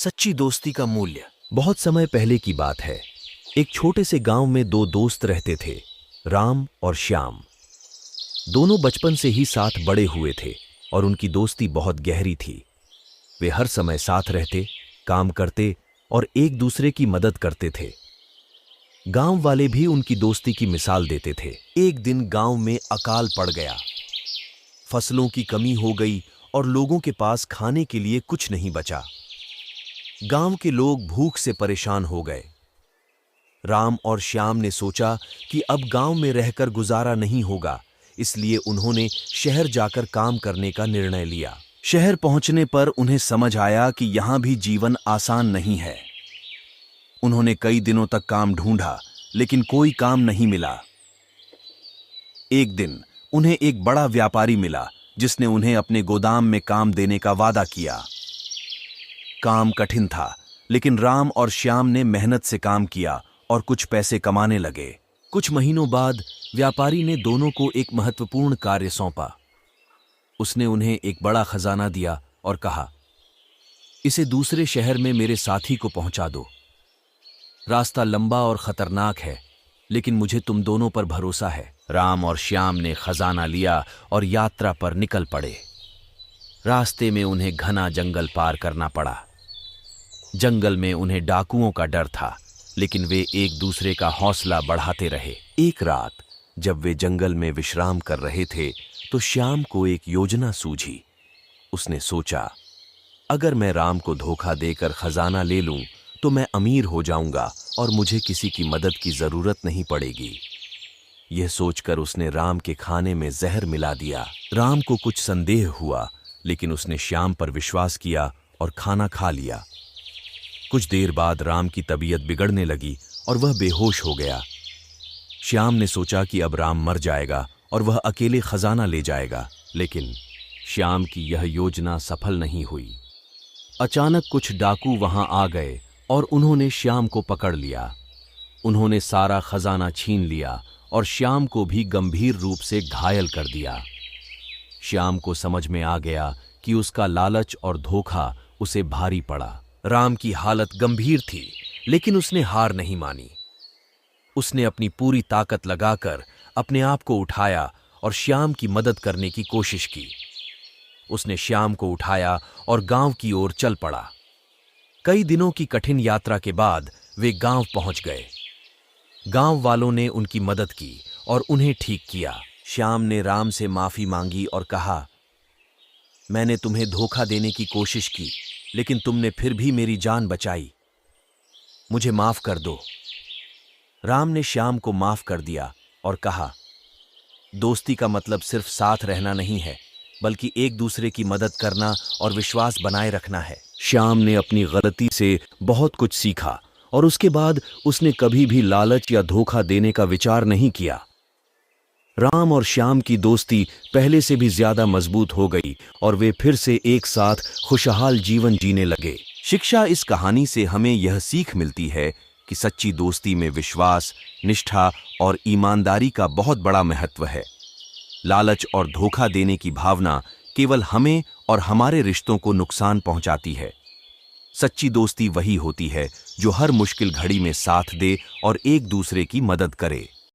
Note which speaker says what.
Speaker 1: सच्ची दोस्ती का मूल्य। बहुत समय पहले की बात है। एक छोटे से गांव में दो दोस्त रहते थे, राम और श्याम। दोनों बचपन से ही साथ बड़े हुए थे और उनकी दोस्ती बहुत गहरी थी। वे हर समय साथ रहते, काम करते और एक दूसरे की मदद करते थे। गांव वाले भी उनकी दोस्ती की मिसाल देते थे। एक दिन गांव में अकाल पड़ गया। फसलों की कमी हो गई और लोगों के पास खाने के लिए कुछ नहीं बचा। गांव के लोग भूख से परेशान हो गए। राम और श्याम ने सोचा कि अब गांव में रहकर गुजारा नहीं होगा, इसलिए उन्होंने शहर जाकर काम करने का निर्णय लिया। शहर पहुंचने पर उन्हें समझ आया कि यहां भी जीवन आसान नहीं है। उन्होंने कई दिनों तक काम ढूंढा, लेकिन कोई काम नहीं मिला। एक दिन उन्हें एक बड़ा व्यापारी मिला, जिसने उन्हें अपने गोदाम में काम देने का वादा किया। काम कठिन था, लेकिन राम और श्याम ने मेहनत से काम किया और कुछ पैसे कमाने लगे। कुछ महीनों बाद व्यापारी ने दोनों को एक महत्वपूर्ण कार्य सौंपा। उसने उन्हें एक बड़ा खजाना दिया और कहा, इसे दूसरे शहर में मेरे साथी को पहुंचा दो। रास्ता लंबा और खतरनाक है, लेकिन मुझे तुम दोनों पर भरोसा है। राम और श्याम ने खजाना लिया और यात्रा पर निकल पड़े। रास्ते में उन्हें घना जंगल पार करना पड़ा। जंगल में उन्हें डाकुओं का डर था, लेकिन वे एक दूसरे का हौसला बढ़ाते रहे। एक रात जब वे जंगल में विश्राम कर रहे थे, तो श्याम को एक योजना सूझी। उसने सोचा, अगर मैं राम को धोखा देकर खजाना ले लूं, तो मैं अमीर हो जाऊंगा और मुझे किसी की मदद की जरूरत नहीं पड़ेगी। यह सोचकर उसने राम के खाने में जहर मिला दिया। राम को कुछ संदेह हुआ, लेकिन उसने श्याम पर विश्वास किया और खाना खा लिया। कुछ देर बाद राम की तबीयत बिगड़ने लगी और वह बेहोश हो गया। श्याम ने सोचा कि अब राम मर जाएगा और वह अकेले खजाना ले जाएगा, लेकिन श्याम की यह योजना सफल नहीं हुई। अचानक कुछ डाकू वहां आ गए और उन्होंने श्याम को पकड़ लिया। उन्होंने सारा खजाना छीन लिया और श्याम को भी गंभीर रूप से घायल कर दिया। श्याम को समझ में आ गया कि उसका लालच और धोखा उसे भारी पड़ा। राम की हालत गंभीर थी, लेकिन उसने हार नहीं मानी। उसने अपनी पूरी ताकत लगाकर अपने आप को उठाया और श्याम की मदद करने की कोशिश की। उसने श्याम को उठाया और गांव की ओर चल पड़ा। कई दिनों की कठिन यात्रा के बाद वे गांव पहुंच गए। गांव वालों ने उनकी मदद की और उन्हें ठीक किया। श्याम ने राम से माफी मांगी और कहा, मैंने तुम्हें धोखा देने की कोशिश की, लेकिन तुमने फिर भी मेरी जान बचाई। मुझे माफ कर दो। राम ने श्याम को माफ कर दिया और कहा, दोस्ती का मतलब सिर्फ साथ रहना नहीं है, बल्कि एक दूसरे की मदद करना और विश्वास बनाए रखना है। श्याम ने अपनी गलती से बहुत कुछ सीखा और उसके बाद उसने कभी भी लालच या धोखा देने का विचार नहीं किया। राम और श्याम की दोस्ती पहले से भी ज्यादा मजबूत हो गई और वे फिर से एक साथ खुशहाल जीवन जीने लगे। शिक्षा इस कहानी से हमें यह सीख मिलती है कि सच्ची दोस्ती में विश्वास, निष्ठा और ईमानदारी का बहुत बड़ा महत्व है। लालच और धोखा देने की भावना केवल हमें और हमारे रिश्तों को नुकसान पहुंचाती है। सच्ची दोस्ती वही होती है जो हर मुश्किल घड़ी में साथ दे और एक दूसरे की मदद करे।